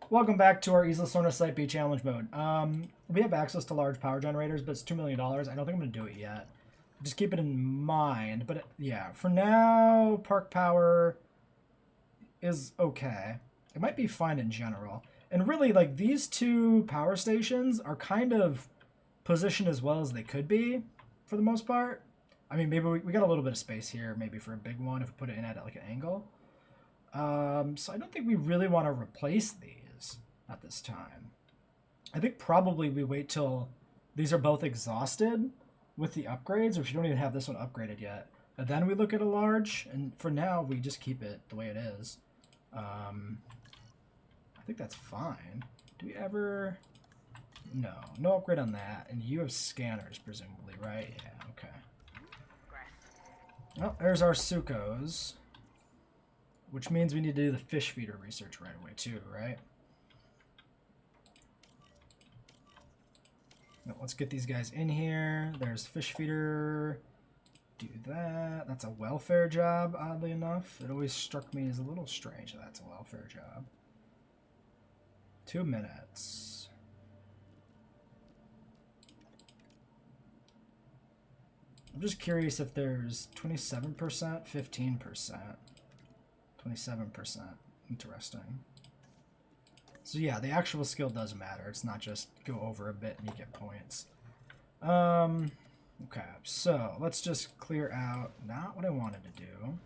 Welcome back to our Isla Sorna Site B challenge mode. We have access to large power generators, but it's $2 million. I don't think I'm going to do it yet. Just keep it in mind. But yeah, for now, park power is okay. It might be fine in general. And really, like, these two power stations are kind of positioned as well as they could be, for the most part. I mean, maybe we got a little bit of space here, maybe for a big one, if we put it in at, like, an angle. So I don't think we really want to replace these at this time. I think probably we wait till these are both exhausted with the upgrades, which we don't even have this one upgraded yet. And then we look at a large, and for now, we just keep it the way it is. I think that's fine. Do we ever... No upgrade on that. And you have scanners, presumably, right? Yeah, okay. Well, there's our Sukos. Which means we need to do the fish feeder research right away, too, right? No, let's get these guys in here. There's fish feeder. Do that. That's a welfare job, oddly enough. It always struck me as a little strange that that's a welfare job. 2 minutes. I'm just curious if there's 27%, 15%. 27%. Interesting. So yeah, the actual skill does matter. It's not just go over a bit and you get points. Okay, so let's just clear out, not what I wanted to do.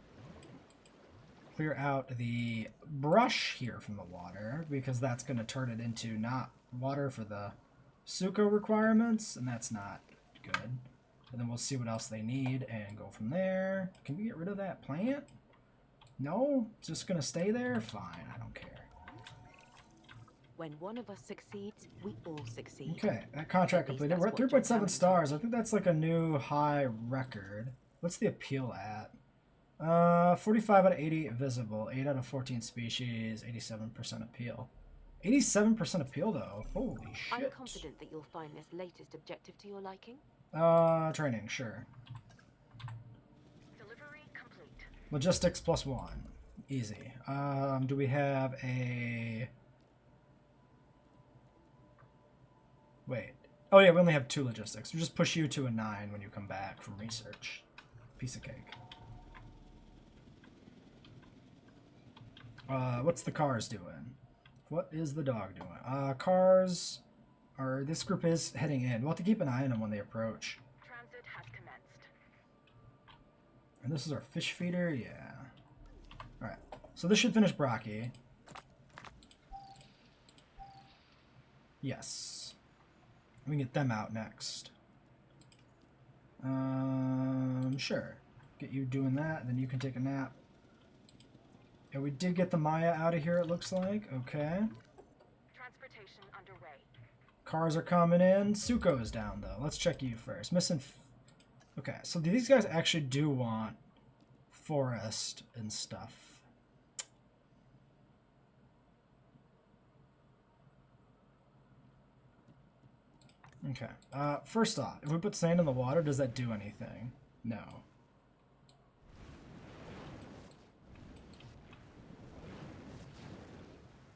Clear out the brush here from the water, because that's going to turn it into not water for the Suko requirements, and that's not good. And then we'll see what else they need and go from there. Can we get rid of that plant? No? It's just going to stay there? Fine, I don't care. When one of us succeeds, we all succeed. Okay, that contract completed. We're at 3.7 stars. I think that's like a new high record. What's the appeal at? 45 out of 80 visible, 8 out of 14 species, 87% appeal. 87% appeal though. Holy shit. I'm confident that you'll find this latest objective to your liking. Training, sure. Delivery complete. Logistics +1. Easy. Do we have a... Wait. Oh yeah, we only have 2 logistics. We'll just push you to a 9 when you come back from research. Piece of cake. What's the cars doing? What is the dog doing? Cars are... This group is heading in. We'll have to keep an eye on them when they approach. Transit has commenced. And this is our fish feeder? Yeah. Alright. So this should finish Brocky. Yes. We can get them out next. Sure. Get you doing that, and then you can take a nap. Yeah, we did get the Maya out of here, it looks like. Okay. Transportation underway. Cars are coming in. Suko is down, though. Let's check you first. Okay, so these guys actually do want forest and stuff. Okay. First off, if we put sand in the water, does that do anything? No.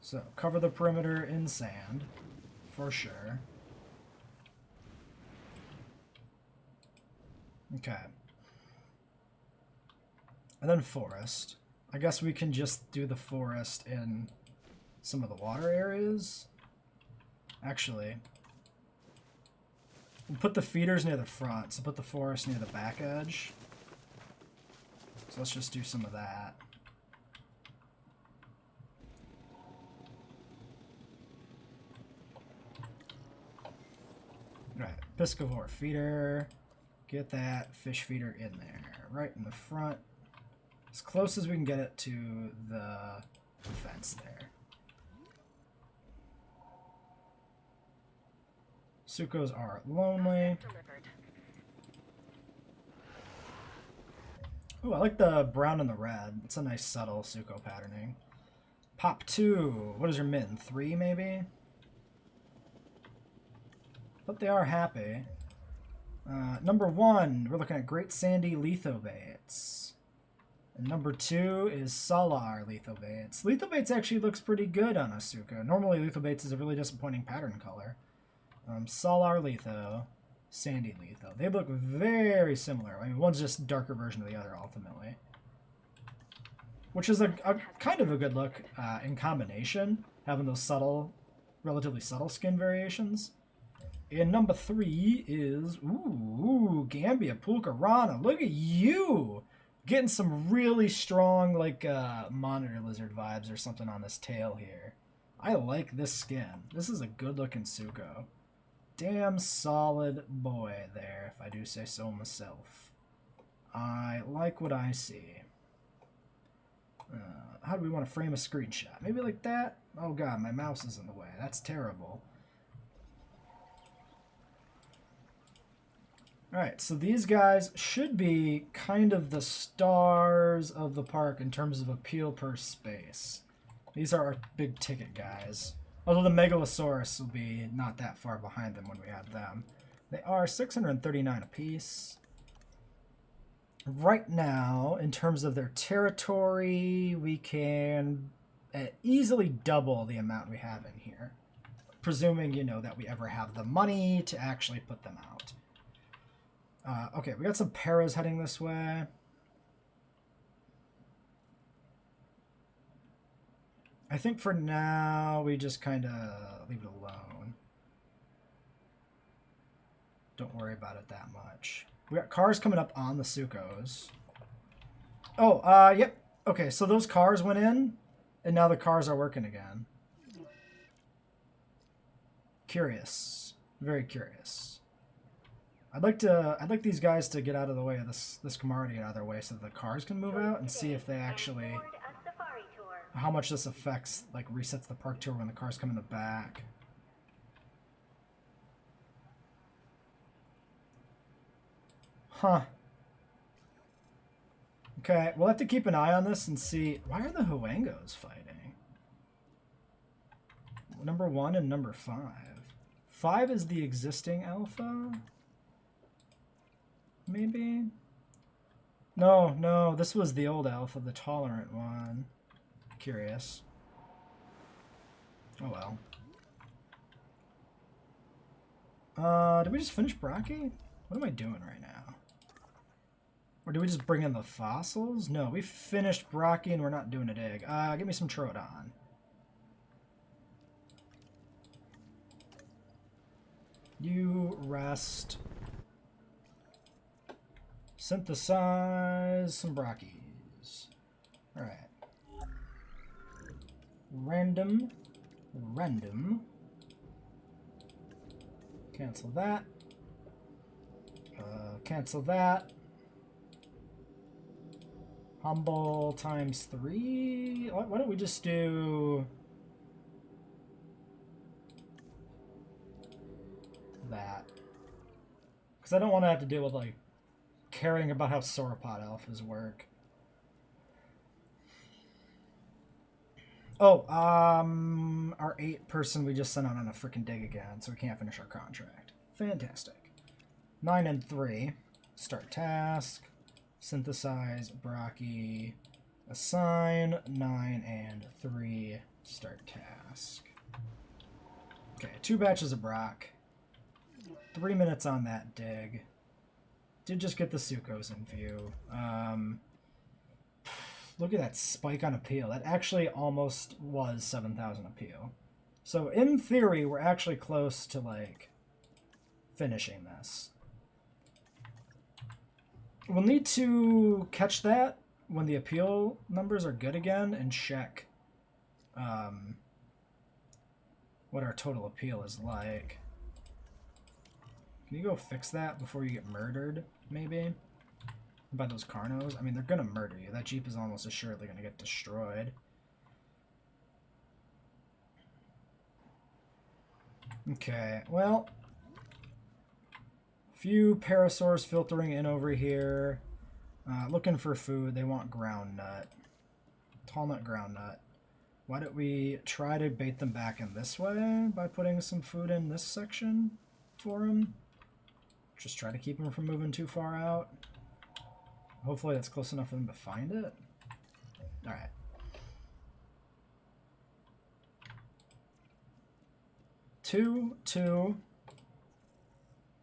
So, cover the perimeter in sand, for sure. Okay. And then forest. I guess we can just do the forest in some of the water areas. Actually, we'll put the feeders near the front, so put the forest near the back edge. So let's just do some of that. Right, piscivore feeder. Get that fish feeder in there, right in the front. As close as we can get it to the fence there. Sukos are lonely. Ooh, I like the brown and the red. It's a nice subtle Suko patterning. Pop 2. What is your min? 3 maybe? But they are happy. Number 1, we're looking at Great Sandy Lithobates. And number 2 is Solar Lethal Baits. Lethal Baits actually looks pretty good on a Suko. Normally Lethal Baits is a really disappointing pattern color. Solar Letho, Sandy Letho. They look very similar. I mean, one's just a darker version of the other, ultimately. Which is a kind of a good look in combination, having those subtle, relatively subtle skin variations. And number 3 is, ooh, Gambia Pulkarana. Look at you! Getting some really strong, like, monitor lizard vibes or something on this tail here. I like this skin. This is a good-looking Suko. Damn solid boy there, if I do say so myself. I like what I see. How do we want to frame a screenshot? Maybe like that? Oh god, my mouse is in the way. That's terrible. Alright, so these guys should be kind of the stars of the park in terms of appeal per space. These are our big ticket guys. Although the Megalosaurus will be not that far behind them when we have them. They are 639 apiece. Right now, in terms of their territory, we can easily double the amount we have in here. Presuming, you know, that we ever have the money to actually put them out. Okay, we got some paras heading this way. I think for now, we just kind of leave it alone. Don't worry about it that much. We got cars coming up on the Sukos. Oh, yep. Okay, so those cars went in, and now the cars are working again. Curious. Very curious. I'd like these guys to get out of the way of this Camaro to get out of their way so that the cars can move out and see if they actually... how much this affects, like, resets the park tour when the cars come in the back. Huh. Okay, we'll have to keep an eye on this and see... why are the Huangos fighting? Number 1 and number 5. 5 is the existing alpha? Maybe? No, this was the old alpha, the tolerant one. Curious. Oh well. Did we just finish Brocky? What am I doing right now? Or did we just bring in the fossils? No, we finished Brocky and we're not doing a dig. Give me some Troodon. You rest. Synthesize some Brockies. Alright. Random. Cancel that. Cancel that. Humble times 3. Why don't we just do that? Because I don't want to have to deal with, like, caring about how sauropod alphas work. Oh, our 8 person we just sent out on a freaking dig again, so we can't finish our contract. Fantastic. 9 and 3. Start task. Synthesize. Brocky. Assign. 9 and 3. Start task. Okay, 2 batches of Brock. 3 minutes on that dig. Did just get the Sukos in view. Look at that spike on appeal. That actually almost was 7,000 appeal. So in theory, we're actually close to, like, finishing this. We'll need to catch that when the appeal numbers are good again and check what our total appeal is like. Can you go fix that before you get murdered, maybe? By those Carnos? I mean, they're gonna murder you. That Jeep is almost assuredly gonna get destroyed. Okay, well... few parasaurs filtering in over here. Looking for food. They want ground nut. Tall nut, ground nut. Why don't we try to bait them back in this way by putting some food in this section for them? Just try to keep them from moving too far out. Hopefully that's close enough for them to find it. All right. Two.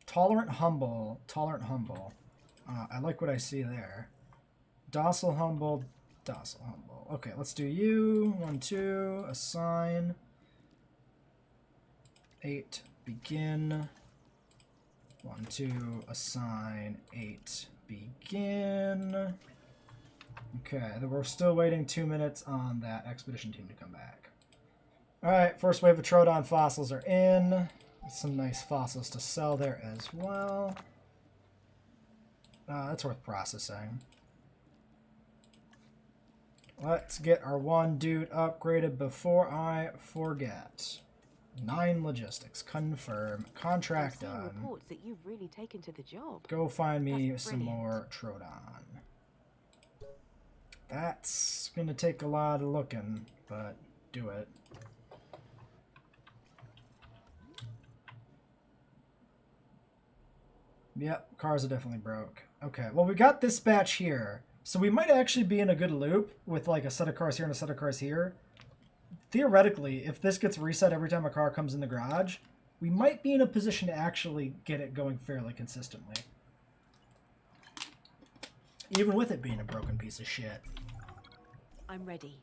Tolerant, humble. I like what I see there. Docile, humble, docile, humble. Okay, let's do you. 1, 2, assign. 8, begin. 1, 2, assign. 8, begin. Okay, then we're still waiting 2 minutes on that expedition team to come back. Alright, first wave of Troodon fossils are in. Some nice fossils to sell there as well. That's worth processing. Let's get our one dude upgraded before I forget. 9 logistics. Confirm. Contract done. Reports that you've really taken to the job. Go find me That's some brilliant. more Troodon. That's gonna take a lot of looking, but do it. Yep, cars are definitely broke. Okay, well we got this batch here. So we might actually be in a good loop with like a set of cars here and a set of cars here. Theoretically, if this gets reset every time a car comes in the garage, we might be in a position to actually get it going fairly consistently. Even with it being a broken piece of shit. I'm ready.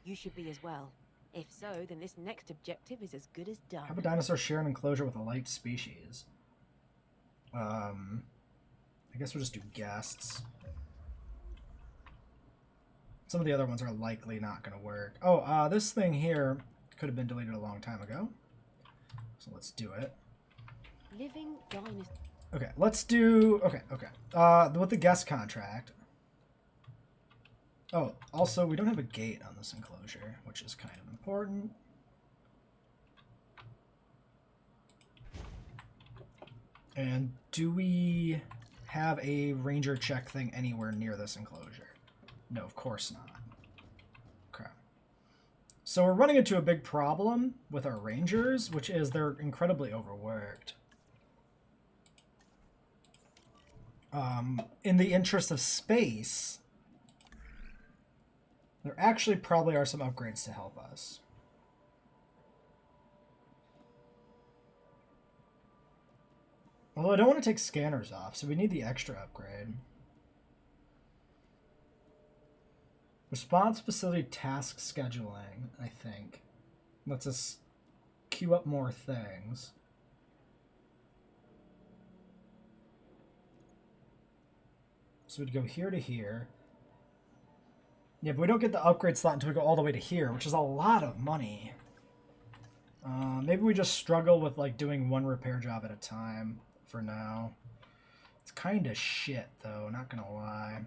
You should be as well. If so, then this next objective is as good as done. Have a dinosaur share an enclosure with a light species. I guess we'll just do guests. Some of the other ones are likely not going to work. Oh, this thing here could have been deleted a long time ago. So let's do it. Living dinosaur. Okay, let's do... Okay. With the guest contract. Oh, also, we don't have a gate on this enclosure, which is kind of important. And do we have a ranger check thing anywhere near this enclosure? No, of course not. Okay. So we're running into a big problem with our rangers, which is they're incredibly overworked. In the interest of space, there actually probably are some upgrades to help us. Although I don't want to take scanners off, so we need the extra upgrade. Response facility task scheduling, I think. Lets us queue up more things. So we'd go here to here. Yeah, but we don't get the upgrade slot until we go all the way to here, which is a lot of money. Maybe we just struggle with like doing one repair job at a time for now. It's kind of shit, though, not gonna lie.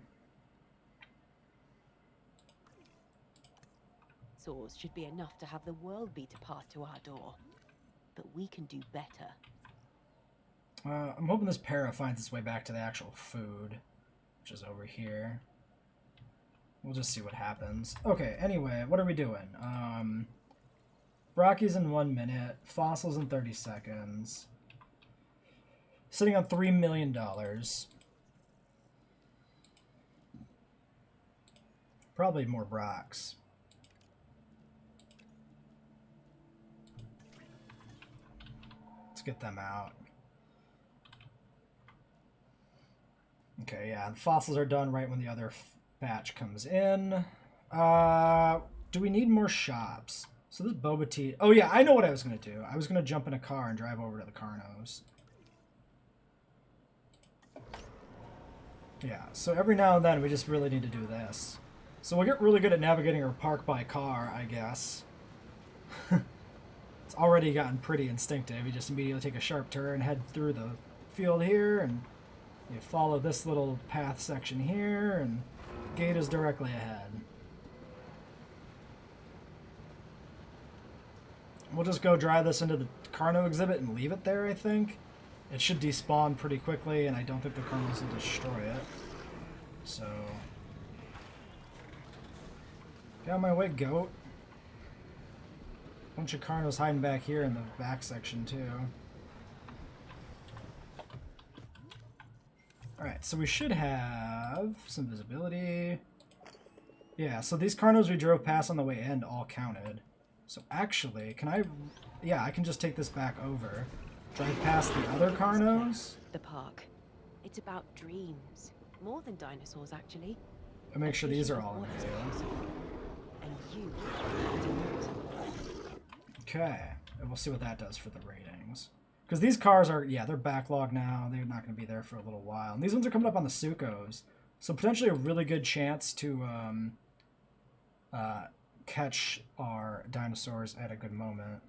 Dinosaurs should be enough to have the world beater pass to our door. But we can do better. I'm hoping this para finds its way back to the actual food, which is over here. We'll just see what happens. Okay, anyway, what are we doing? Brockies in 1 minute, fossils in 30 seconds. Sitting on $3 million. Probably more Brocs. Let's get them out. Okay, yeah, the fossils are done right when the other batch comes in. Do we need more shops? So this boba tea... Oh yeah, I know what I was going to do. I was going to jump in a car and drive over to the Carnos. Yeah, so every now and then we just really need to do this. So we'll get really good at navigating our park by car, I guess. It's already gotten pretty instinctive. You just immediately take a sharp turn, head through the field here, and you follow this little path section here, and the gate is directly ahead. We'll just go drive this into the Carno exhibit and leave it there, I think. It should despawn pretty quickly, and I don't think the Carnos will destroy it. So... Get out of my way, goat. Bunch of Carnos hiding back here in the back section, too. Alright, so we should have some visibility. Yeah, so these Carnos we drove past on the way in all counted. So actually, can I... Yeah, I can just take this back over. Drive past the other Carnos. The park. It's about dreams. More than dinosaurs, actually. And make A sure these vision are of all in what is view. possible. And you are part of it. Okay, and we'll see what that does for the ratings. Because these cars are, yeah, they're backlogged now. They're not going to be there for a little while. And these ones are coming up on the Sukos. So potentially a really good chance to catch our dinosaurs at a good moment.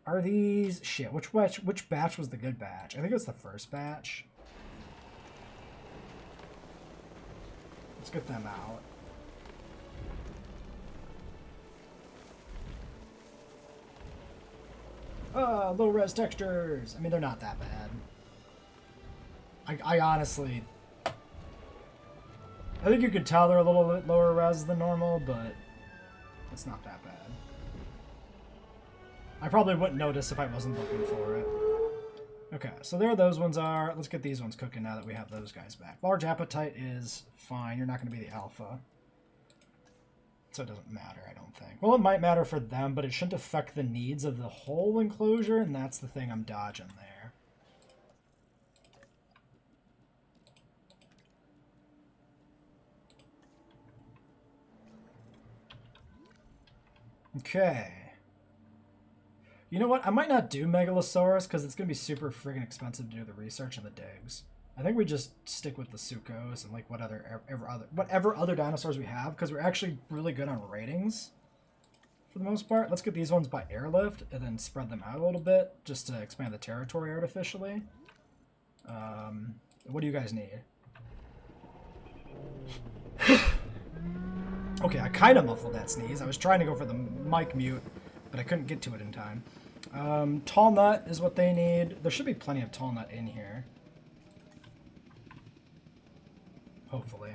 Are these... Shit, which batch was the good batch? I think it was the first batch. Let's get them out. Low res textures. I mean, they're not that bad. I honestly... I think you could tell they're a little bit lower res than normal, but it's not that bad. I probably wouldn't notice if I wasn't looking for it. Okay, so there those ones are. Let's get these ones cooking now that we have those guys back. Large appetite is fine. You're not going to be the alpha. So it doesn't matter, I don't think. Well, it might matter for them, but it shouldn't affect the needs of the whole enclosure, and that's the thing I'm dodging there. Okay. You know what? I might not do Megalosaurus because it's going to be super friggin' expensive to do the research and the digs. I think we just stick with the Sukos and like whatever other dinosaurs we have because we're actually really good on ratings for the most part. Let's get these ones by airlift and then spread them out a little bit just to expand the territory artificially. What do you guys need? Okay, I kind of muffled that sneeze. I was trying to go for the mic mute, but I couldn't get to it in time. Tall nut is what they need. There should be plenty of tall nut in here. Hopefully.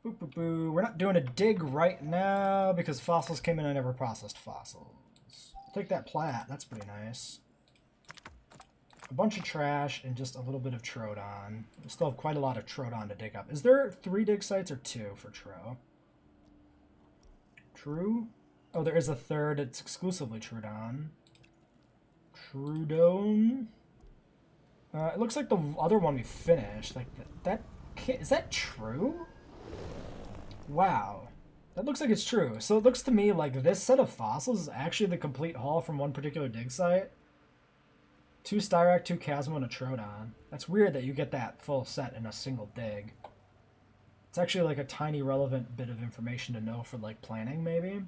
Boop, boop, boo. We're not doing a dig right now because fossils came in. I never processed fossils. Take that plat. That's pretty nice. A bunch of trash and just a little bit of Troodon. We still have quite a lot of Troodon to dig up. Is there 3 dig sites or 2 for Tro? True? Oh, there is a third. It's exclusively Troodon. Troodon? It looks like the other one we finished. Like, that can't, is that true? Wow. That looks like it's true. So it looks to me like this set of fossils is actually the complete haul from one particular dig site. 2 Styrac, 2 Chasmo, and a Troodon. That's weird that you get that full set in a single dig. It's actually like a tiny relevant bit of information to know for like planning maybe.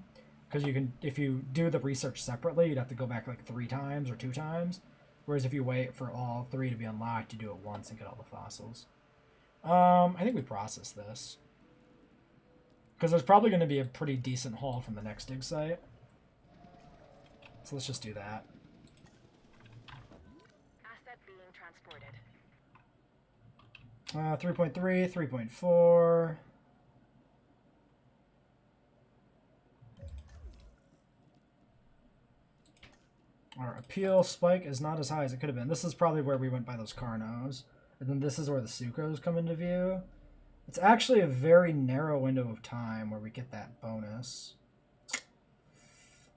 Because you can, if you do the research separately, you'd have to go back like 3 times or 2 times. Whereas if you wait for all 3 to be unlocked, you do it once and get all the fossils. I think we process this. Because there's probably going to be a pretty decent haul from the next dig site. So let's just do that. 3.3, 3.4. Our appeal spike is not as high as it could have been. This is probably where we went by those Carnos. And then this is where the Sukos come into view. It's actually a very narrow window of time where we get that bonus.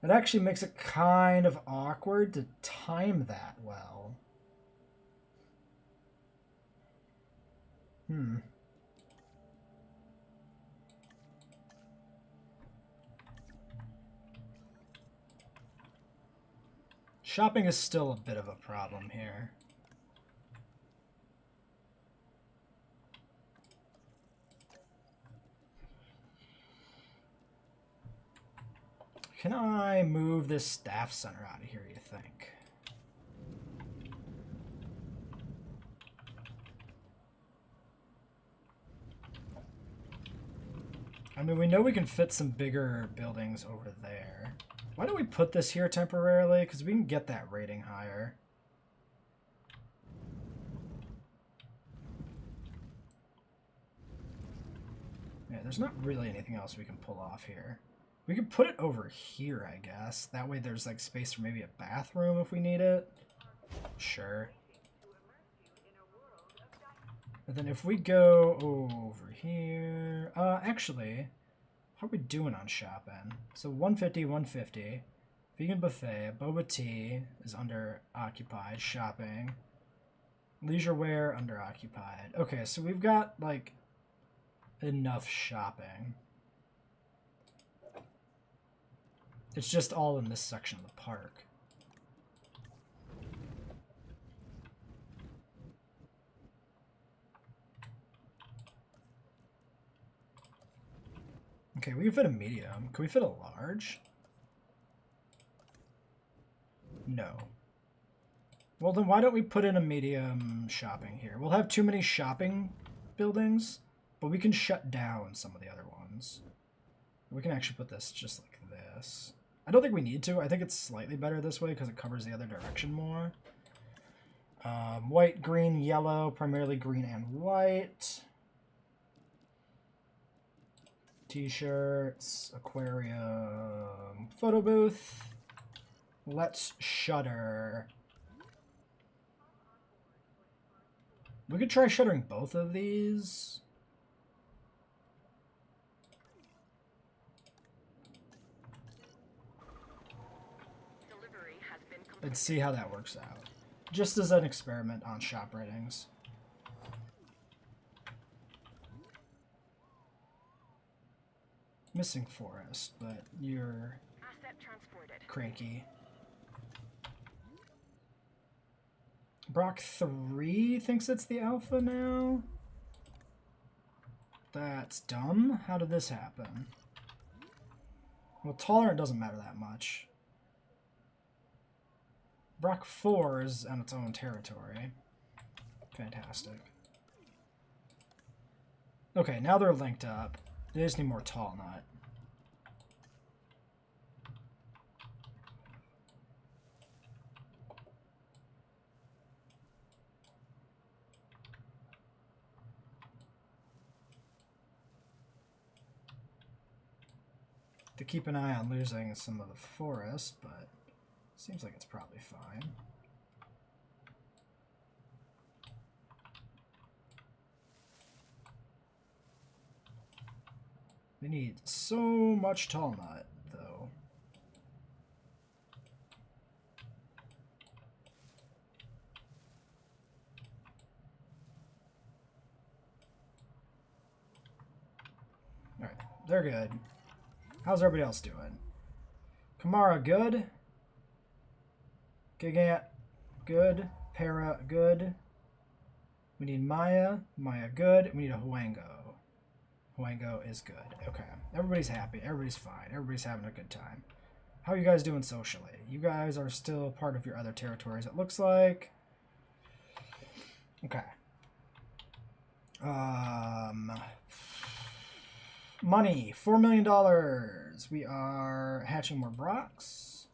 It actually makes it kind of awkward to time that well. Shopping is still a bit of a problem here. Can I move this staff center out of here, you think? I mean, we know we can fit some bigger buildings over there. Why don't we put this here temporarily? Because we can get that rating higher. Yeah, there's not really anything else we can pull off here. We could put it over here, I guess. That way there's like space for maybe a bathroom if we need it. Sure. And then if we go over here, actually, how are we doing on shopping? So 150, 150. Vegan buffet, boba tea is under occupied. Shopping, leisure wear under occupied. Okay, so we've got like enough shopping. It's just all in this section of the park. Okay, we can fit a medium. Can we fit a large? No. Well, then why don't we put in a medium shopping here? We'll have too many shopping buildings, but we can shut down some of the other ones. We can actually put this just like this. I don't think we need to. I think it's slightly better this way because it covers the other direction more. White, green, yellow, primarily green and white. T-shirts, aquarium, photo booth. Let's shutter. We could try shuttering both of these. And see how that works out. Just as an experiment on shop ratings. Missing forest, but you're cranky. Brock 3 thinks it's the alpha now? That's dumb. How did this happen? Well, tolerant doesn't matter that much. Brock 4 is on its own territory. Fantastic. Okay, now they're linked up. They just need more tall nut. To keep an eye on losing some of the forest, but seems like it's probably fine. We need so much tall nut, though. Alright, they're good. How's everybody else doing? Kamara, good. Gigant, good. Para, good. We need Maya. Maya, good. We need a Huango. Huango is good. Okay. Everybody's happy. Everybody's fine. Everybody's having a good time. How are you guys doing socially? You guys are still part of your other territories, it looks like. Okay. Money. $4 million. We are hatching more Brocks.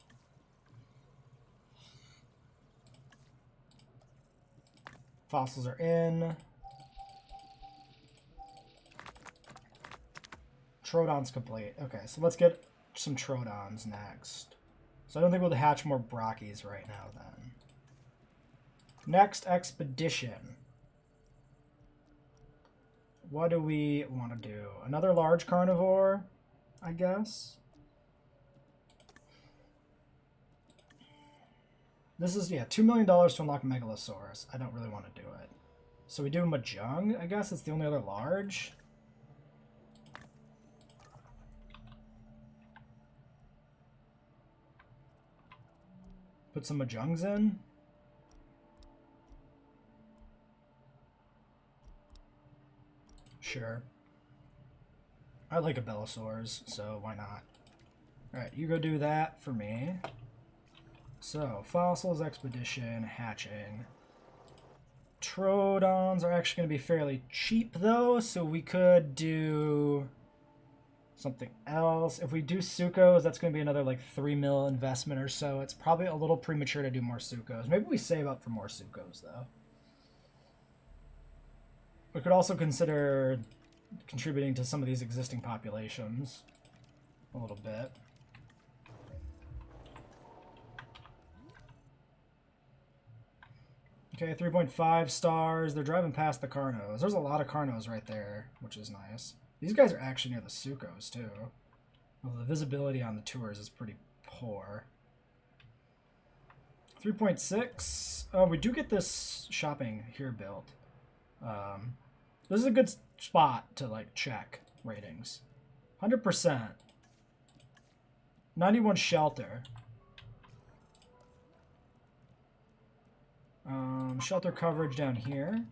Fossils are in. Troodon's complete. Okay, so let's get some Troodons next. So I don't think we'll hatch more Brockies right now then. Next expedition. What do we want to do? Another large carnivore, I guess. This is, yeah, $2 million to unlock Megalosaurus. I don't really want to do it. So we do Mahjong, I guess. It's the only other large. Put some Mahjongs in. Sure. I like Abelisaurs, so why not? Alright, you go do that for me. So, fossils, expedition, hatching. Troodons are actually going to be fairly cheap, though, so we could do something else. If we do Sukos, that's going to be another, like, 3 mil investment or so. It's probably a little premature to do more Sukos. Maybe we save up for more Sukos, though. We could also consider contributing to some of these existing populations a little bit. Okay, 3.5 stars. They're driving past the Carnos. There's a lot of Carnos right there, which is nice. These guys are actually near the Sukos, too. Well, the visibility on the tours is pretty poor. 3.6. Oh, we do get this shopping here built. This is a good spot to, like, check ratings. 100%. 91 shelter. Shelter coverage down here.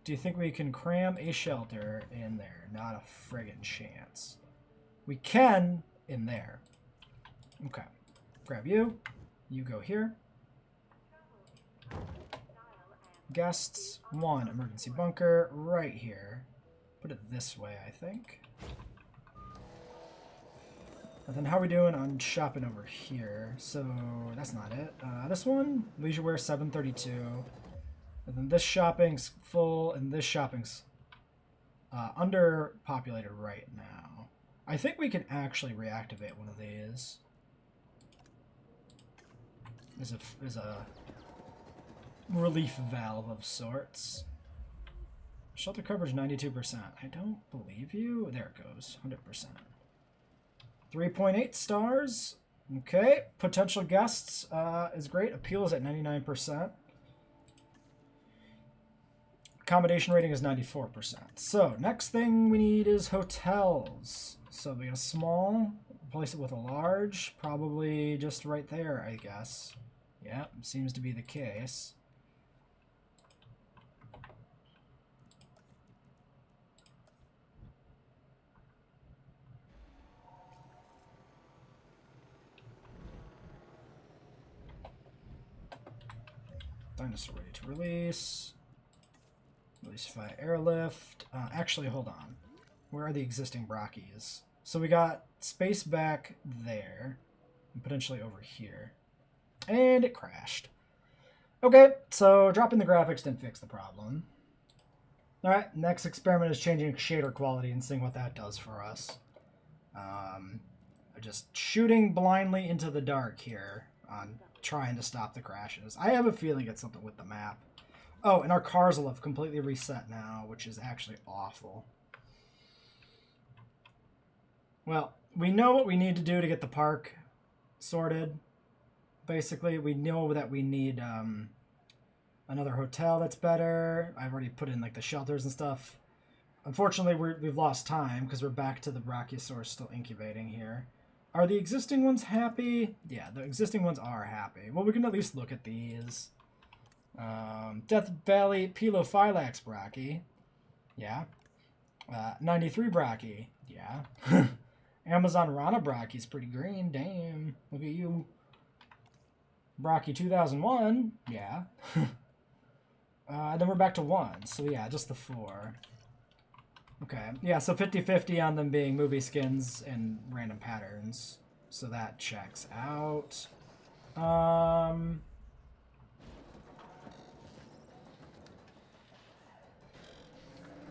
Do you think we can cram a shelter in there? Not a friggin' chance. We can in there. Okay. Grab you. You go here. Guests. 1. Emergency bunker right here. Put it this way, I think. And then how are we doing on shopping over here? So that's not it. This one, leisure wear 732. And then this shopping's full, and this shopping's underpopulated right now. I think we can actually reactivate one of these. Is a relief valve of sorts. Shelter coverage 92%. I don't believe you. There it goes. 100%. 3.8 stars. Okay. Potential guests is great. Appeal is at 99%. Accommodation rating is 94%. So next thing we need is hotels. So we got a small, replace it with a large, probably just right there, I guess. Yeah, seems to be the case. Dinosaur ready to release. Release via airlift. Actually, hold on. Where are the existing brachis? So we got space back there. And potentially over here. And it crashed. Okay, so dropping the graphics didn't fix the problem. Alright, next experiment is changing shader quality and seeing what that does for us. Just shooting blindly into the dark here on trying to stop the crashes. I have a feeling it's something with the map. Oh, and our cars will have completely reset now, which is actually awful. Well, we know what we need to do to get the park sorted. Basically, we know that we need another hotel that's better. I've already put in like the shelters and stuff. Unfortunately, we've lost time because we're back to the Brachiosaurus still incubating here. Are the existing ones happy? Yeah, the existing ones are happy. Well, we can at least look at these. Death Valley Pelophylax Brachy. Yeah. 93 Brachy. Yeah. Amazon Rana Brachy's pretty green. Damn. Look at you. Brachy 2001. Yeah. Then we're back to 1. So yeah, just the 4. Okay. Yeah, so 50-50 on them being movie skins and random patterns. So that checks out.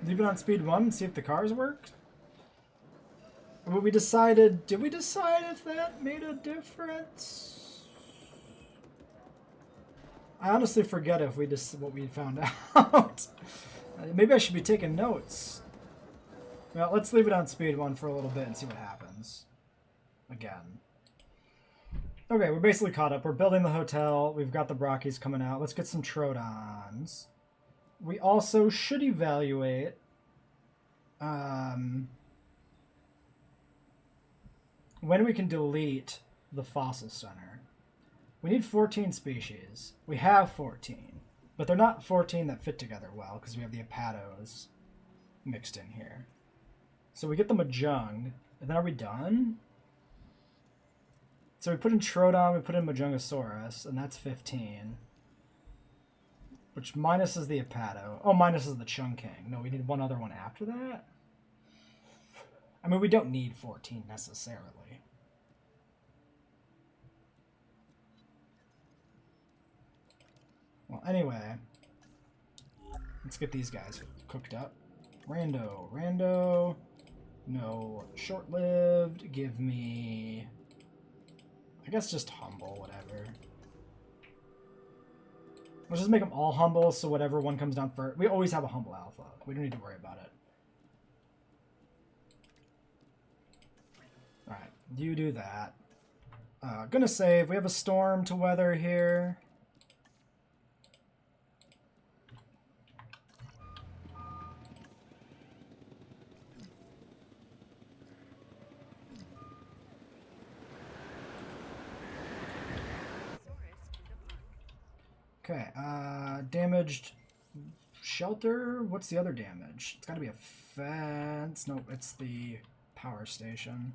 Leave it on speed 1 and see if the cars work? Well, we decided... Did we decide if that made a difference? I honestly forget if we just what we found out. Maybe I should be taking notes. Well, let's leave it on speed 1 for a little bit and see what happens. Again. Okay, we're basically caught up. We're building the hotel. We've got the Brachys coming out. Let's get some Troodons. We also should evaluate when we can delete the fossil center. We need 14 species. We have 14, but they're not 14 that fit together well because we have the Apatos mixed in here. So we get the Majung, and then are we done? So we put in Troodon, we put in Majungasaurus, and that's 15. Which minuses the Apato. Oh, minuses the Chungking. No, we need one other one after that? I mean, we don't need 14 necessarily. Well, anyway. Let's get these guys cooked up. Rando. No, short-lived. Give me... I guess just humble, whatever. Let's just make them all humble, so whatever one comes down first. We always have a humble alpha. We don't need to worry about it. Alright, you do that. Gonna save. We have a storm to weather here. Okay, damaged shelter. What's the other damage? It's gotta be a fence. Nope, it's the power station.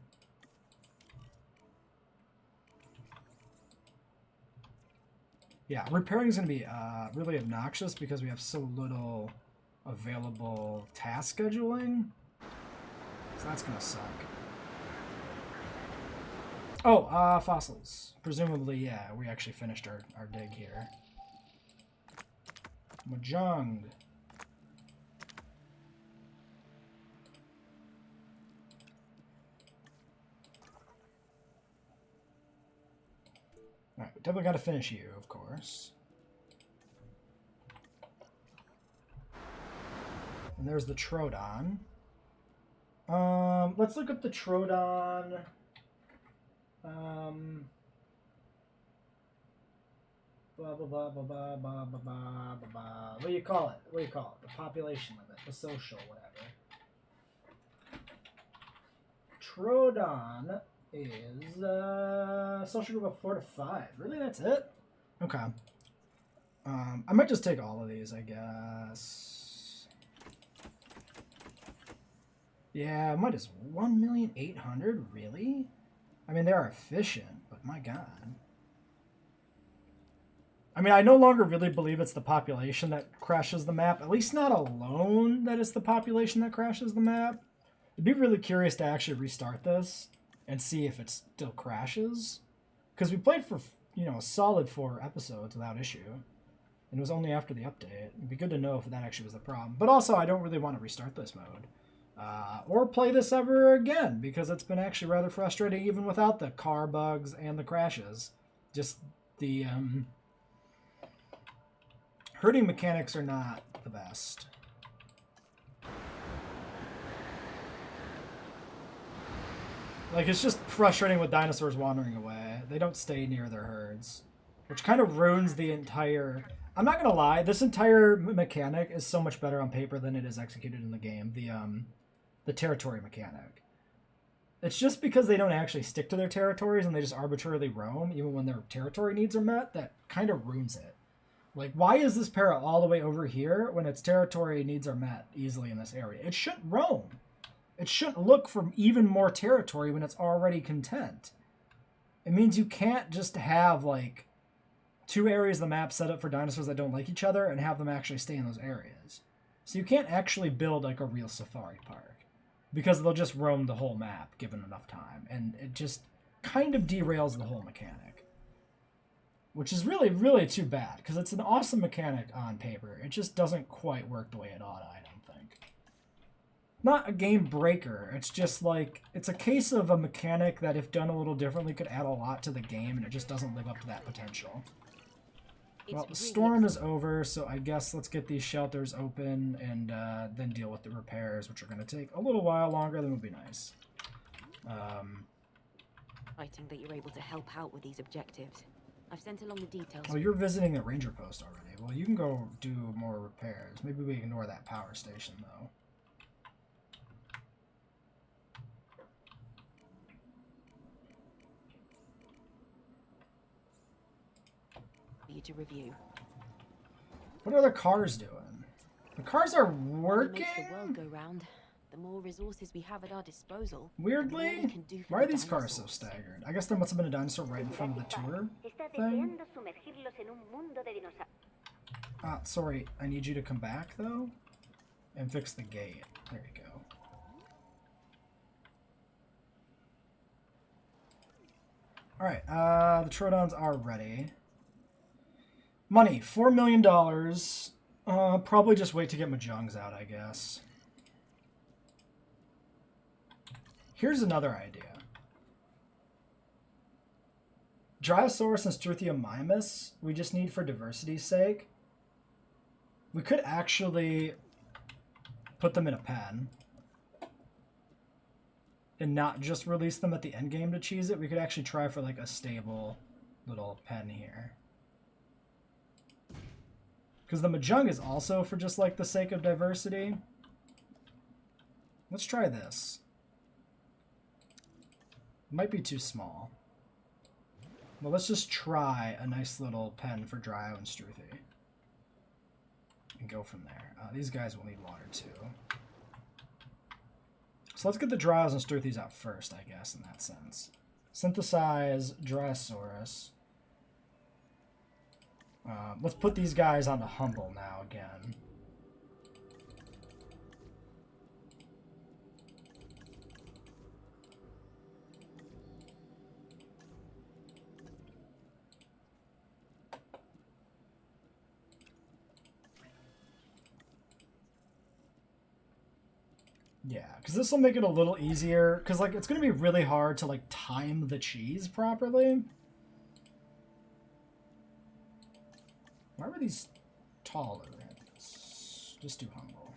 Yeah, repairing is going to be really obnoxious because we have so little available task scheduling. So that's going to suck. Oh, fossils. Presumably, yeah, we actually finished our dig here. Mahjong. Alright, we definitely got to finish you, of course. And there's the Troodon. Let's look up the Troodon. Blah, blah, blah, blah, blah, blah, blah, blah, blah. What do you call it? What do you call it? The population limit, the social, whatever. Troodon is social group of 4 to 5. Really, that's it? Okay. I might just take all of these, I guess. Yeah, might as 1,800,000. Really? I mean, they are efficient, but my god. I mean, I no longer really believe it's the population that crashes the map. At least not alone that it's the population that crashes the map. I'd be really curious to actually restart this and see if it still crashes. Because we played for, you know, a solid 4 episodes without issue. And it was only after the update. It'd be good to know if that actually was the problem. But also, I don't really want to restart this mode. Or play this ever again, because it's been actually rather frustrating even without the car bugs and the crashes. Just the herding mechanics are not the best. Like, it's just frustrating with dinosaurs wandering away. They don't stay near their herds, which kind of ruins the entire... I'm not gonna lie, this entire mechanic is so much better on paper than it is executed in the game. The territory mechanic. It's just because they don't actually stick to their territories and they just arbitrarily roam, even when their territory needs are met, that kind of ruins it. Like, why is this parrot all the way over here when its territory needs are met easily in this area? It shouldn't roam. It shouldn't look for even more territory when it's already content. It means you can't just have, like, 2 areas of the map set up for dinosaurs that don't like each other and have them actually stay in those areas. So you can't actually build, like, a real safari park. Because they'll just roam the whole map given enough time. And it just kind of derails the whole mechanic. Which is really, really too bad. Because it's an awesome mechanic on paper. It just doesn't quite work the way it ought, I don't think. Not a game breaker. It's just like, it's a case of a mechanic that if done a little differently could add a lot to the game. And it just doesn't live up to that potential. Well, the storm is over, so I guess let's get these shelters open and then deal with the repairs, which are going to take a little while longer than would be nice. Exciting that you're able to help out with these objectives. I've sent along the details. Oh, you're visiting the ranger post already. Well, you can go do more repairs. Maybe we ignore that power station, though. You to review. What are the cars doing? The cars are What working? makes the world go round. The more resources we have at our disposal, Weirdly? the more we can do for Why are the these cars so dinosaurs. staggered? I guess there must have been a dinosaur right in front of the tour thing. Sorry, I need you to come back, though, and fix the gate. There you go. Alright, the Troodons are ready. Money, $4 million. Probably just wait to get Mahjongs out, I guess. Here's another idea. Dryosaurus and Struthiomimus, we just need for diversity's sake. We could actually put them in a pen and not just release them at the end game to cheese it. We could actually try for like a stable little pen here. Because the Mahjong is also for just like the sake of diversity. Let's try this. Might be too small. Well, let's just try a nice little pen for Dryo and Struthy. And go from there. These guys will need water too. So let's get the Dryos and Struthys out first, I guess, in that sense. Synthesize Dryosaurus. Let's put these guys onto Humble now again. Yeah, because this will make it a little easier, because like it's going to be really hard to like time the cheese properly. Why were these taller? Just do Humble.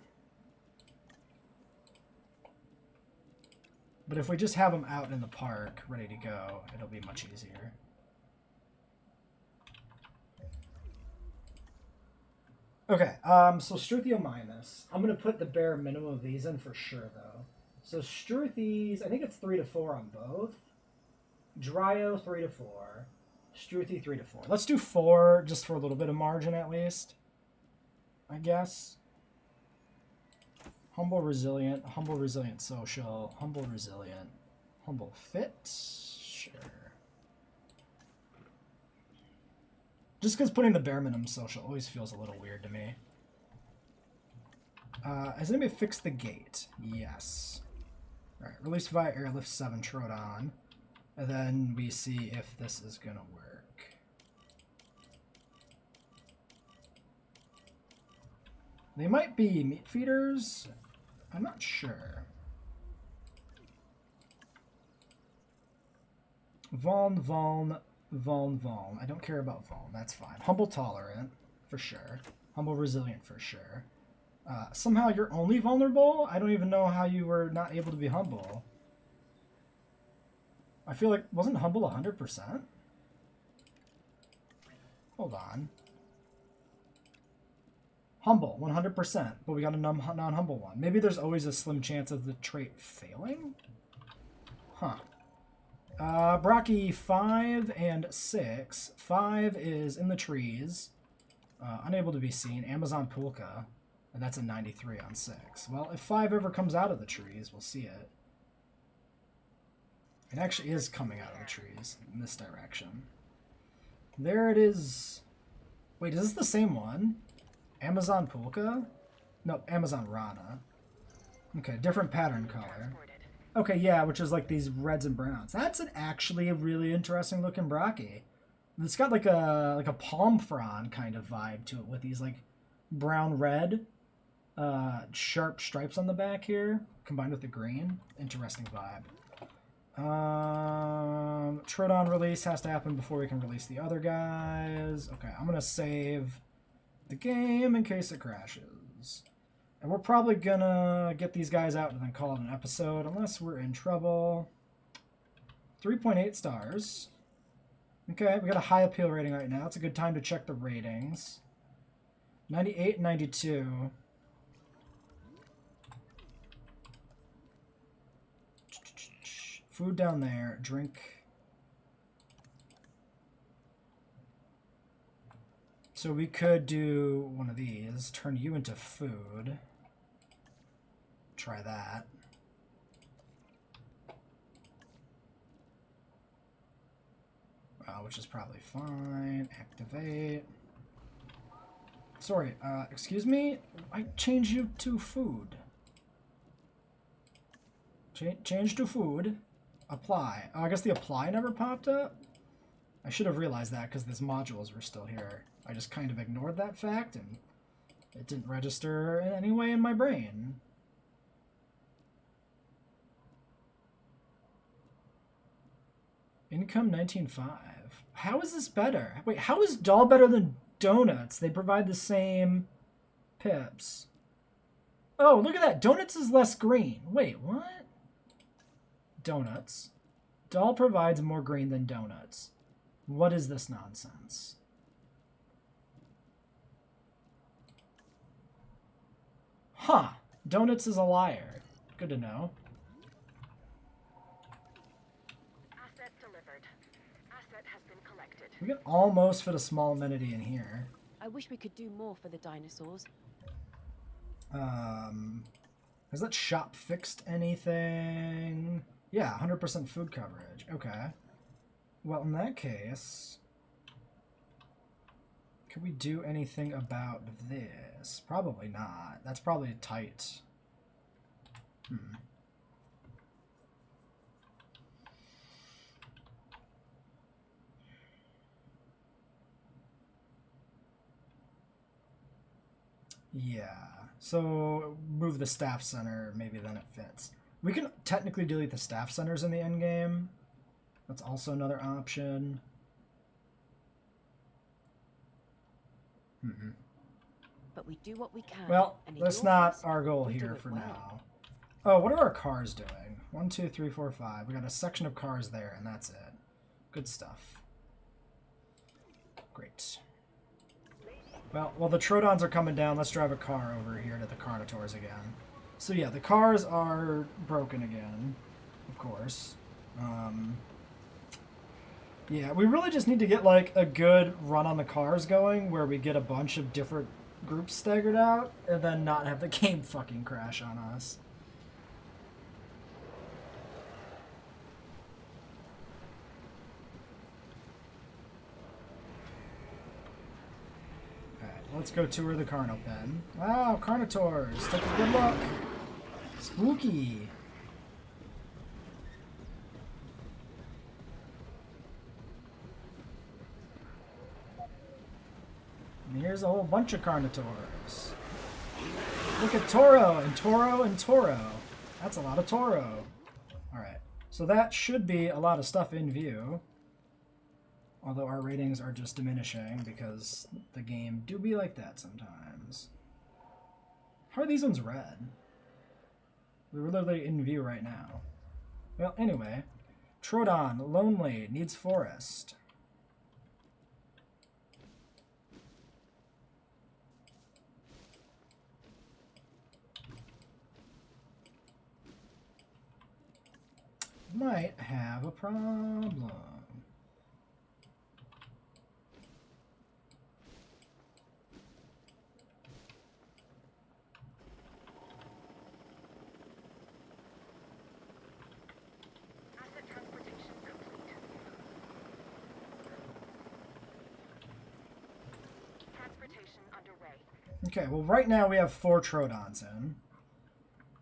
But if we just have them out in the park, ready to go, it'll be much easier. Okay, so Struthio minus. I'm going to put the bare minimum of these in for sure, though. So Struthies, I think it's 3 to 4 on both. Dryo, 3 to 4. Struthi, 3 to 4. Let's do 4, just for a little bit of margin, at least. I guess. Humble, resilient, social, humble, resilient, humble, fit. Sure. Just because putting the bare minimum social always feels a little weird to me. Has anybody fixed the gate? Yes. Alright, release via airlift 7 Troodon. And then we see if this is going to work. They might be meat feeders. I'm not sure. Vuln. I don't care about Vuln. That's fine. Humble tolerant, for sure. Humble resilient, for sure. Somehow you're only vulnerable? I don't even know how you were not able to be humble. I feel like, wasn't humble 100%? Hold on. Humble, 100%, but we got a non-humble one. Maybe there's always a slim chance of the trait failing? Huh. Brocky 5 and 6. 5 is in the trees. Unable to be seen. Amazon Pulka. And that's a 93 on 6. Well, if 5 ever comes out of the trees, we'll see it. It actually is coming out of the trees in this direction. There it is. Wait, is this the same one? Amazon Pulka? No, Amazon Rana. Okay, different pattern color. Okay, yeah, which is like these reds and browns. That's actually a really interesting looking Brocky. It's got like a palm frond kind of vibe to it with these like brown red sharp stripes on the back here combined with the green. Interesting vibe. Troodon release has to happen before we can release the other guys. Okay, I'm gonna save the game in case it crashes. And we're probably gonna get these guys out and then call it an episode unless we're in trouble. 3.8 stars. Okay, we got a high appeal rating right now. It's a good time to check the ratings. 98 and 92. Food down there. Drink. So we could do one of these. Turn you into food. Try that. Which is probably fine. Activate. Sorry, excuse me? I changed you to food. Change to food. Apply. Oh, I guess the apply never popped up? I should have realized that because these modules were still here. I just kind of ignored that fact and it didn't register in any way in my brain. Income 19.5. How is this better? Wait, how is Doll better than Donuts? They provide the same pips. Oh, look at that. Donuts is less green. Wait, what? Donuts. Doll provides more green than donuts. What is this nonsense? Huh. Donuts is a liar. Good to know. Asset delivered. Asset has been collected. We can almost fit a small amenity in here. I wish we could do more for the dinosaurs. Has that shop fixed anything? Yeah, 100% food coverage. Okay. Well, in that case, could we do anything about this? Probably not. That's probably tight. Yeah. So move the staff center, maybe then it fits. We can technically delete the staff centers in the end game. That's also another option. But we do what we can. Well, and in that's your not case, our goal we do here it for well. now. Oh, what are our cars doing? 1, 2, 3, 4, 5. We got a section of cars there, and that's it. Good stuff. Great. Well, while the Troodons are coming down, let's drive a car over here to the Carnotaurs again. So yeah, the cars are broken again, of course. Yeah, we really just need to get like a good run on the cars going where we get a bunch of different groups staggered out and then not have the game fucking crash on us. Alright, let's go tour the Carno Pen. Wow, Carnotaurs! Take a good look! Spooky! And here's a whole bunch of Carnotaurs. Look at Toro and Toro and Toro. That's a lot of Toro. Alright, so that should be a lot of stuff in view. Although our ratings are just diminishing because the game do be like that sometimes. How are these ones red? We're literally in view right now. Well, anyway. Troodon, lonely, needs forest. Might have a problem. Asset transportation complete. Transportation underway. Okay, well right now we have 4 Troodons in,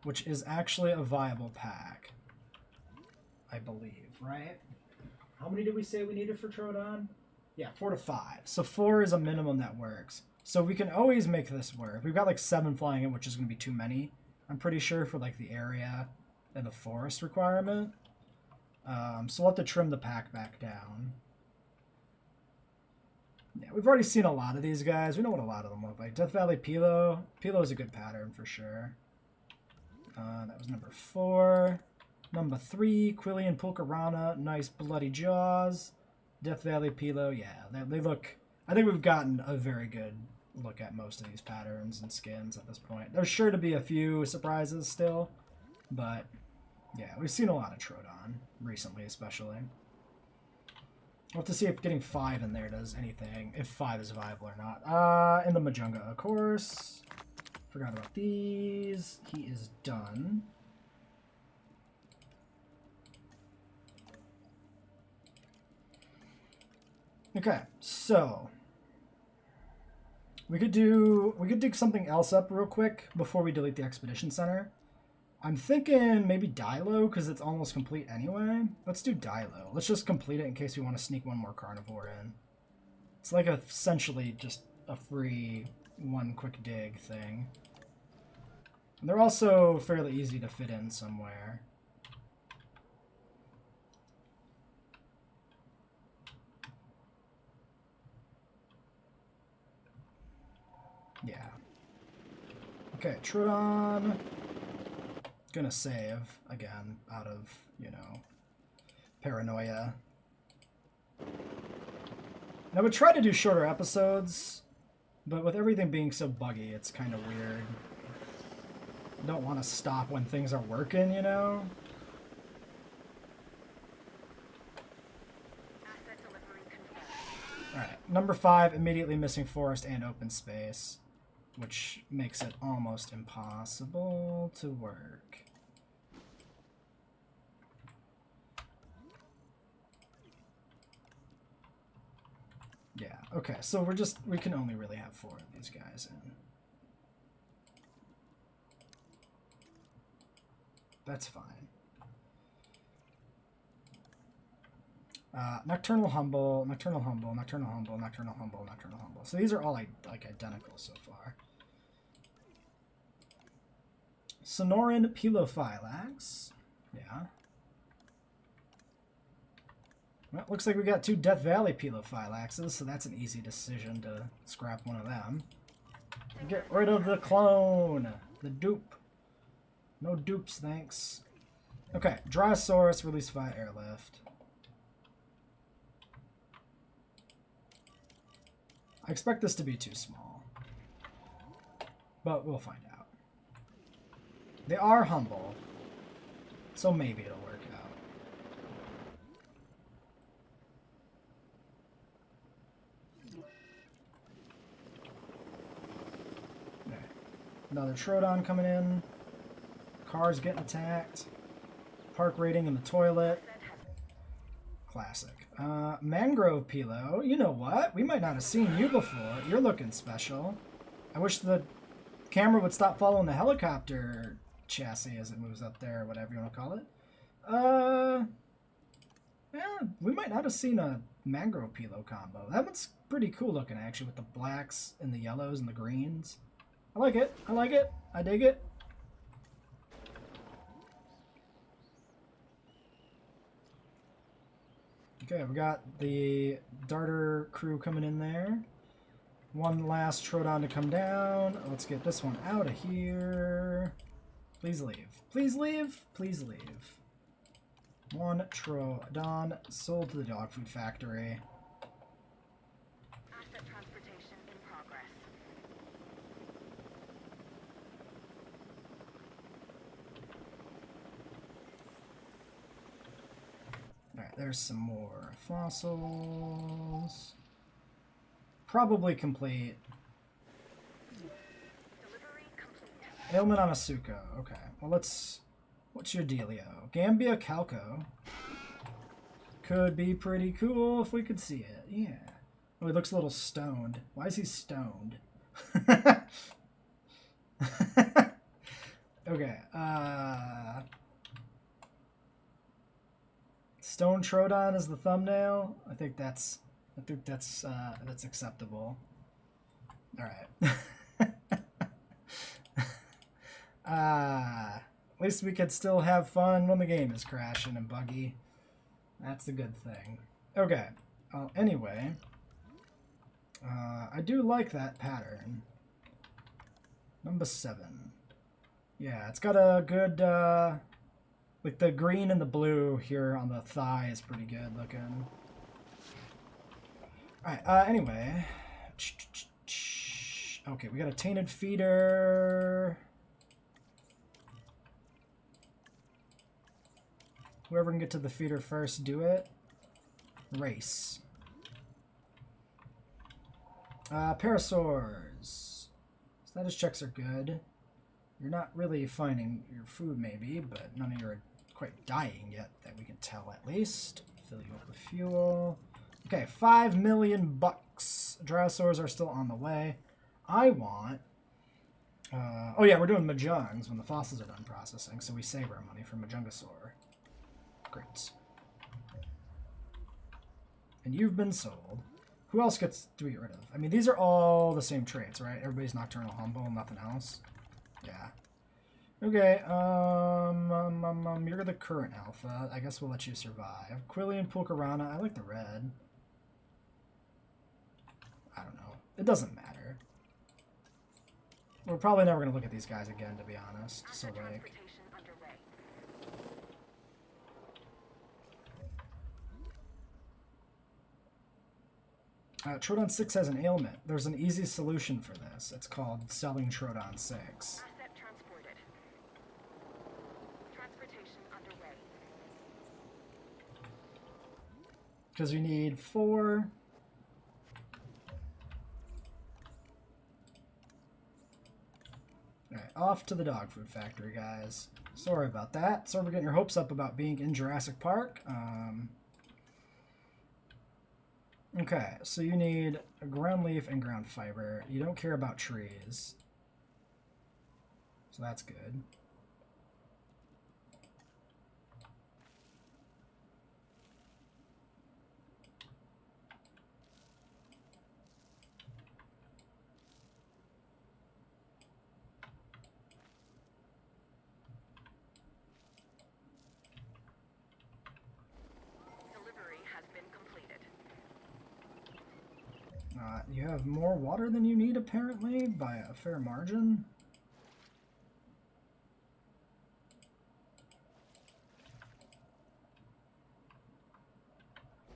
which is actually a viable pack. I believe, right? How many did we say we needed for Troodon? Yeah, 4 to 5. So 4 is a minimum that works. So we can always make this work. We've got like 7 flying in, which is going to be too many. I'm pretty sure for like the area and the forest requirement. So we'll have to trim the pack back down. Yeah, we've already seen a lot of these guys. We know what a lot of them look like. Death Valley Pilo. Pilo is a good pattern for sure. That was number 4. Number 3, Quillian Pulcarana, nice bloody jaws. Death Valley Pilo, yeah, they look... I think we've gotten a very good look at most of these patterns and skins at this point. There's sure to be a few surprises still, but yeah, we've seen a lot of Troodon recently especially. We'll have to see if getting 5 in there does anything, if 5 is viable or not. And the Majunga, of course. Forgot about these. He is done. Okay, so we could dig something else up real quick before we delete the expedition center. I'm thinking maybe Dilo because it's almost complete anyway. Let's do Dilo. Let's just complete it in case we want to sneak one more carnivore in. It's like essentially just a free one quick dig thing. And they're also fairly easy to fit in somewhere. Yeah. Okay, Troodon. Gonna save again out of, you know, paranoia. And I would try to do shorter episodes, but with everything being so buggy, it's kind of weird. I don't want to stop when things are working, you know? Alright, number 5, immediately missing forest and open space, which makes it almost impossible to work. Yeah, okay, so we can only really have 4 of these guys in. That's fine. Nocturnal Humble, Nocturnal Humble, Nocturnal Humble, Nocturnal Humble, Nocturnal Humble. So these are all like identical so far. Sonoran Pelophylax. Yeah. Well, looks like we got 2 Death Valley Pelophylaxes, so that's an easy decision to scrap one of them. Get rid of the clone! The dupe. No dupes, thanks. Okay, Dryosaurus, release via airlift. I expect this to be too small, but we'll find out. They are humble, so maybe it'll work out. Okay. Another Troodon coming in. Cars getting attacked. Park rating in the toilet. Classic. Mangrove Pilo, you know what? We might not have seen you before. You're looking special. I wish the camera would stop following the helicopter chassis as it moves up there, or whatever you want to call it. Yeah, we might not have seen a Mangrove Pilo combo. That one's pretty cool looking, actually, with the blacks and the yellows and the greens. I like it. I like it. I dig it. Okay, we got the darter crew coming in there. One last Troodon to come down. Let's get this one out of here. Please leave. Please leave. Please leave. One Troodon sold to the dog food factory. Asset transportation in progress. Alright, there's some more fossils. Probably complete. Delivery complete. Ailment on a Suko. Okay, well let's... What's your dealio? Gambia Calco. Could be pretty cool if we could see it. Yeah. Oh, he looks a little stoned. Why is he stoned? Okay, Stone Troodon is the thumbnail. I think that's acceptable. All right. At least we could still have fun when the game is crashing and buggy. That's a good thing. Okay. Anyway, I do like that pattern. Number 7. Yeah, it's got a good, like the green and the blue here on the thigh is pretty good looking. Alright, anyway. Okay, we got a tainted feeder. Whoever can get to the feeder first, do it. Race. Parasaurs. Status checks are good. You're not really finding your food, maybe, but none of you are quite dying yet, that we can tell at least. Fill you up with fuel. Okay, 5 million bucks. Dinosaurs are still on the way. I want... oh yeah, we're doing Mahjungs when the fossils are done processing, so we save our money for Mahjungasaur. Great. And you've been sold. Who else gets to get rid of? I mean, these are all the same traits, right? Everybody's Nocturnal Humble, nothing else. Yeah. Okay, you're the current alpha. I guess we'll let you survive. Quillian Pulkarana, I like the red. I don't know. It doesn't matter. We're probably never going to look at these guys again, to be honest. So, Asset like... transportation underway. Troodon 6 has an ailment. There's an easy solution for this. It's called selling Troodon 6. Asset transported. Transportation underway. Because you need 4... Alright, off to the dog food factory, guys. Sorry about that. Sorry for getting your hopes up about being in Jurassic Park. Okay, so you need a ground leaf and ground fiber. You don't care about trees. So that's good. Delivery has been completed. You have more water than you need, apparently, by a fair margin.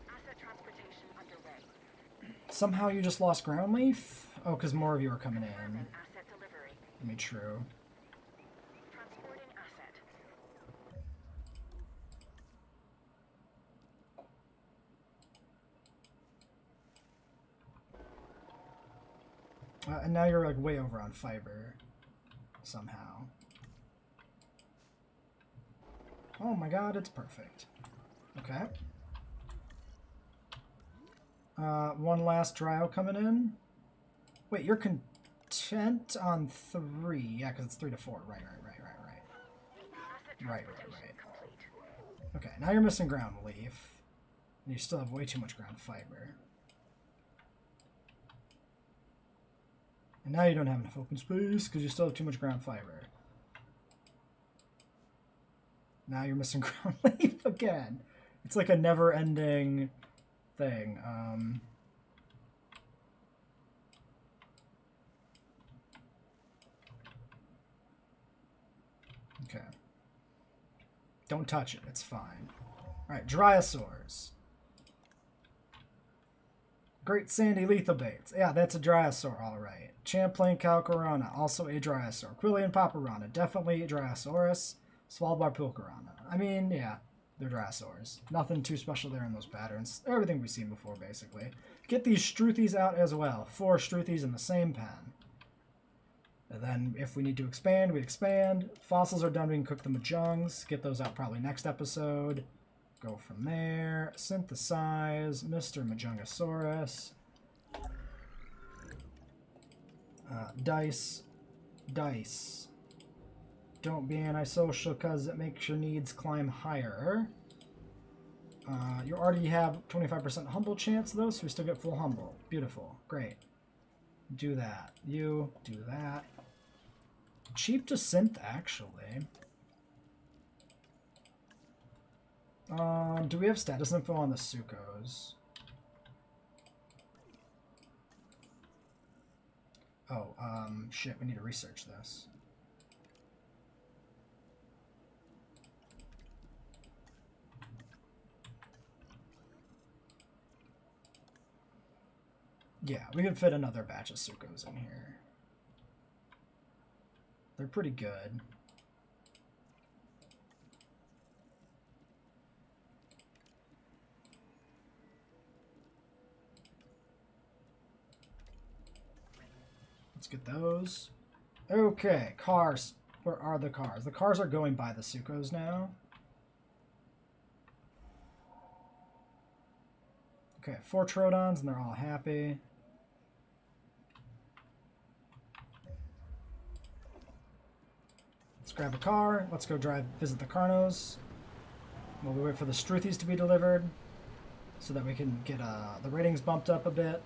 Asset transportation underway. Somehow you just lost ground leaf? Oh, because more of you are coming in. Asset delivery. I mean, true. Transporting asset. And now you're like way over on fiber. Somehow. Oh my god, it's perfect. Okay. One last trial coming in. Wait, you're content on 3. Yeah, because it's 3 to 4. Right. Asset Right. transportation complete. Okay, now you're missing ground leaf. And you still have way too much ground fiber. And now you don't have enough open space because you still have too much ground fiber. Now you're missing ground leaf again. It's like a never-ending thing. Okay. Don't touch it. It's fine. Alright, Dryosaurs. Great Sandy Lethal Baits. Yeah, that's a Dryosaur, alright. Champlain Calcarana, also a Dryosaur. Quillian Paparana, definitely a Dryosaurus. Svalbard Pulcarana. I mean, yeah, they're Dryosaurs. Nothing too special there in those patterns. Everything we've seen before, basically. Get these Struthies out as well. 4 Struthies in the same pen. And then if we need to expand, we expand. Fossils are done, we can cook the Mahjungs. Get those out probably next episode. Go from there. Synthesize. Mr. Mahjungosaurus. Dice. Dice. Don't be antisocial because it makes your needs climb higher. You already have 25% humble chance though, so we still get full humble. Beautiful. Great. Do that. You do that. Cheap to synth, actually. Do we have status info on the Sukos? Oh, shit, we need to research this. Yeah, we can fit another batch of Sukos in here. They're pretty good. Let's get those. Okay, cars. Where are the cars? The cars are going by the Sukos now. Okay, 4 Troodons, and they're all happy. Let's grab a car. Let's go visit the Carnos. While we wait for the Struthies to be delivered, so that we can get the ratings bumped up a bit.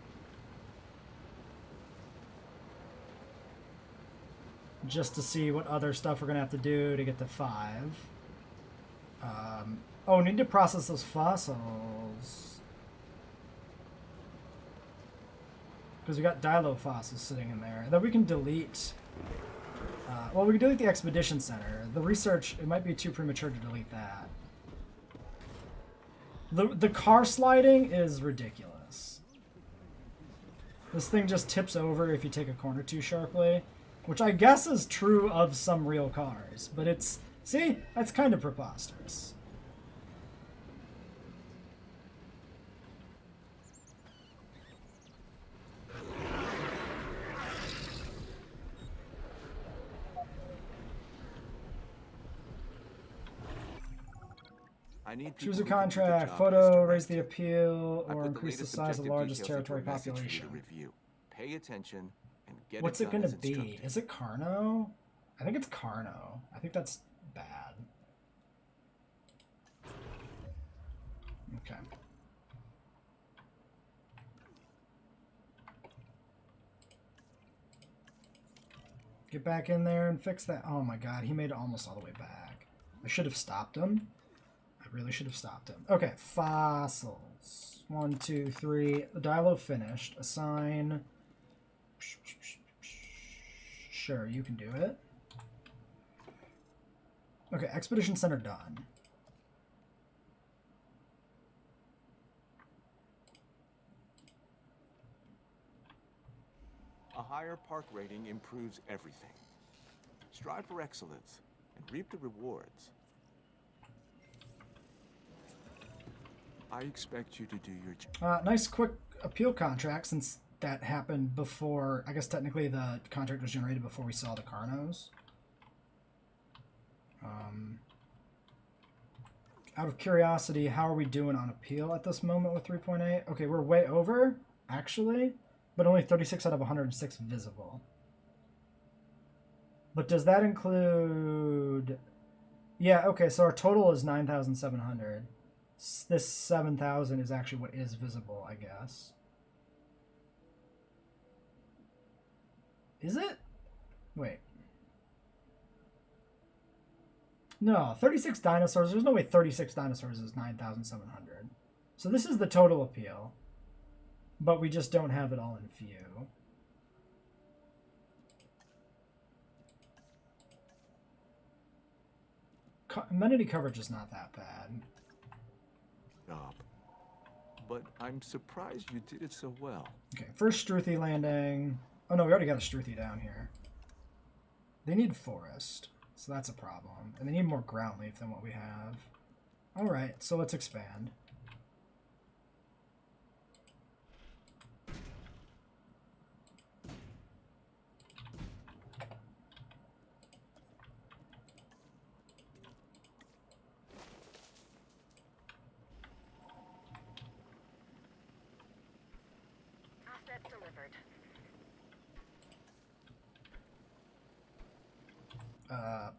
Just to see what other stuff we're going to have to do to get to 5. Oh, we need to process those fossils. Because we got Dilo fossils sitting in there. And then we can delete Well, we can delete the Expedition Center. The research, it might be too premature to delete that. The car sliding is ridiculous. This thing just tips over if you take a corner too sharply, which I guess is true of some real cars, but it's, see, that's kind of preposterous. Choose a contract, photo, raise the appeal, or increase the size of the largest territory population. Pay attention and get What's it gonna be? Is it Carno? I think it's Carno. I think that's bad. Okay. Get back in there and fix that. Oh my god, he made it almost all the way back. I should have stopped him. I really should have stopped him. Okay, fossils. 1, 2, 3. The dialogue finished. Assign. Sure, you can do it. Okay, Expedition Center done. A higher park rating improves everything. Strive for excellence and reap the rewards. I expect you to do your job. Nice quick appeal contract, since that happened before. I guess technically the contract was generated before we saw the Carnos. Out of curiosity, how are we doing on appeal at this moment with 3.8? Okay, we're way over, actually, but only 36 out of 106 visible. But does that include... Yeah, okay, so our total is 9,700. This 7,000 is actually what is visible, I guess. Is it? Wait. No, 36 dinosaurs. There's no way 36 dinosaurs is 9,700. So this is the total appeal. But we just don't have it all in view. Amenity coverage is not that bad. But I'm surprised you did it so well. Okay, first Struthy landing. Oh no, we already got a Struthy down here. They need forest, so that's a problem. And they need more ground leaf than what we have. Alright, so let's expand.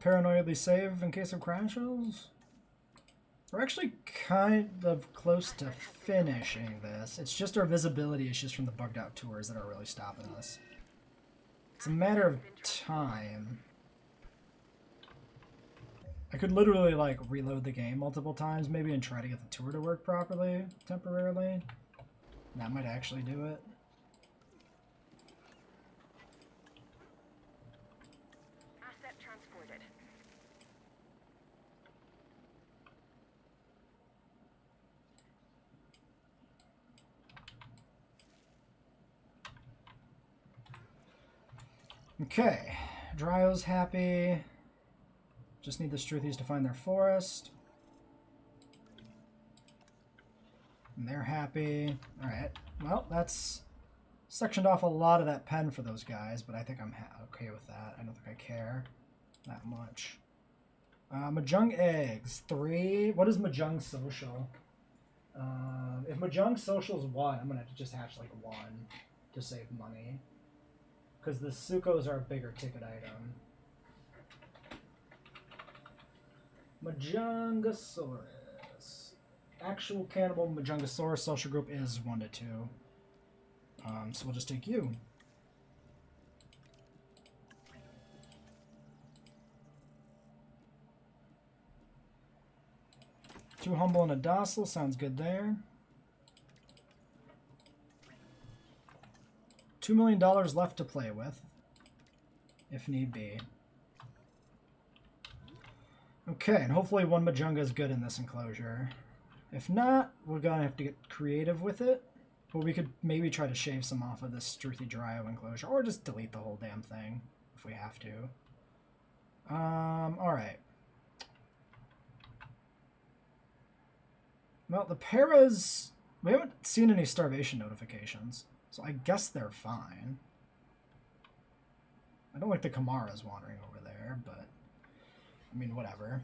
Paranoidly save in case of crashes. We're actually kind of close to finishing this. It's just our visibility issues from the bugged out tours that are really stopping us. It's a matter of time. I could literally like reload the game multiple times maybe and try to get the tour to work properly temporarily. That might actually do it. Okay, Dryo's happy. Just need the Struthies to find their forest. And they're happy. Alright, well, that's sectioned off a lot of that pen for those guys, but I think I'm okay with that. I don't think I care that much. Mahjong eggs, 3. What is Mahjong social? If Mahjong social is 1, I'm going to have to just hatch like 1 to save money. Because the Sukos are a bigger ticket item. Majongosaurus. Actual cannibal Majongosaurus social group is 1 to 2. So we'll just take you. Too humble and a docile sounds good there. $2 million left to play with. if need be. Okay, and hopefully one Majunga is good in this enclosure. If not, we're going to have to get creative with it. But we could maybe try to shave some off of this Struthy Dryo enclosure, or just delete the whole damn thing if we have to. Alright. Well, the Paras, we haven't seen any starvation notifications, so I guess they're fine. I don't like the Kamaras wandering over there, but I mean, whatever.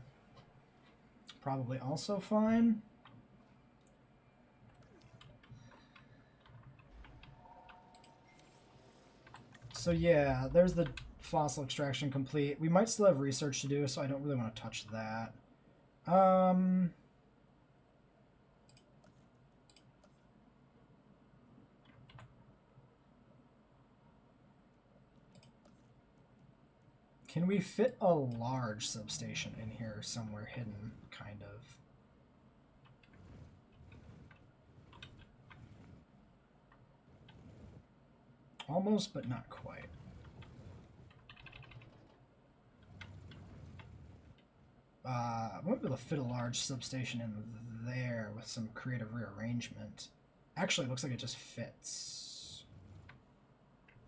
Probably also fine. So yeah, there's the fossil extraction complete. We might still have research to do, so I don't really want to touch that. Can we fit a large substation in here somewhere hidden, kind of? Almost, but not quite. I might be able to fit a large substation in there with some creative rearrangement. Actually, it looks like it just fits.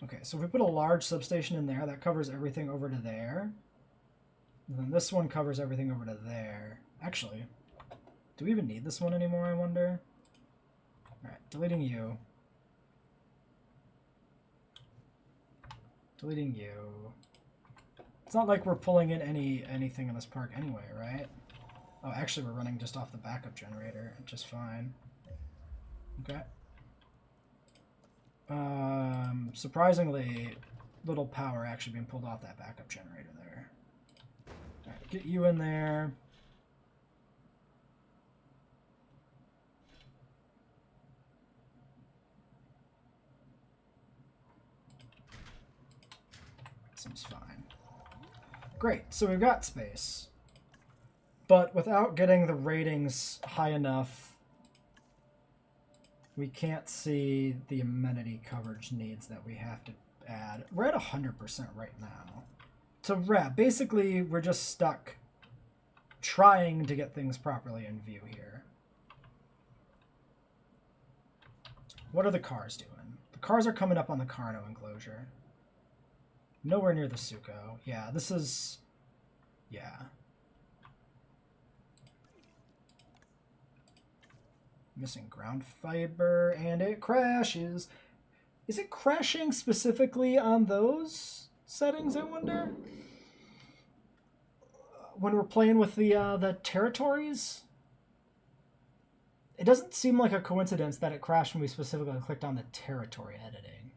Okay, so if we put a large substation in there, that covers everything over to there. And then this one covers everything over to there. Actually, do we even need this one anymore, I wonder? Alright, deleting you. Deleting you. It's not like we're pulling in anything in this park anyway, right? Oh, actually we're running just off the backup generator, just fine. Okay. Surprisingly, little power actually being pulled off that backup generator there. Alright, get you in there. Seems fine. Great, so we've got space. But without getting the ratings high enough, we can't see the amenity coverage needs that we have to add. We're at 100% right now. To wrap, basically, we're just stuck trying to get things properly in view here. What are the cars doing? The cars are coming up on the Carno enclosure. Nowhere near the Suko. Yeah, this is... yeah. Missing ground fiber, and it crashes. Is it crashing specifically on those settings, I wonder? When we're playing with the territories? It doesn't seem like a coincidence that it crashed when we specifically clicked on the territory editing.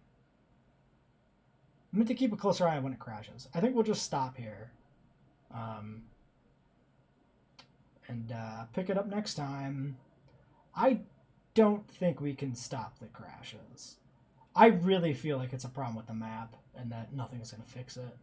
I'm going to keep a closer eye on when it crashes. I think we'll just stop here. And pick it up next time. I don't think we can stop the crashes. I really feel like it's a problem with the map and that nothing is going to fix it.